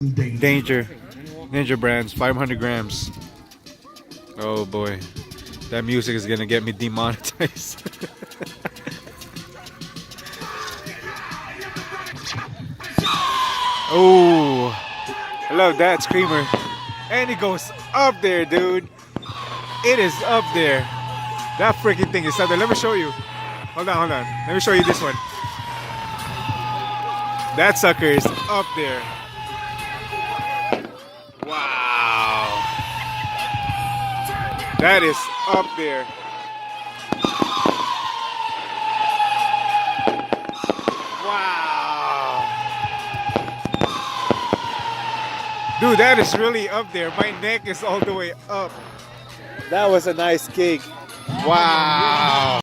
Danger. Danger Brands, 500 grams. Oh boy. That music is gonna get me demonetized. Oh, I love that screamer. And it goes up there, dude. It is up there. That freaking thing is up there. Let me show you. Hold on, hold on. Let me show you this one. That sucker is up there. Wow. That is up there. Wow. Dude, that is really up there. My neck is all the way up. That was a nice gig. Wow.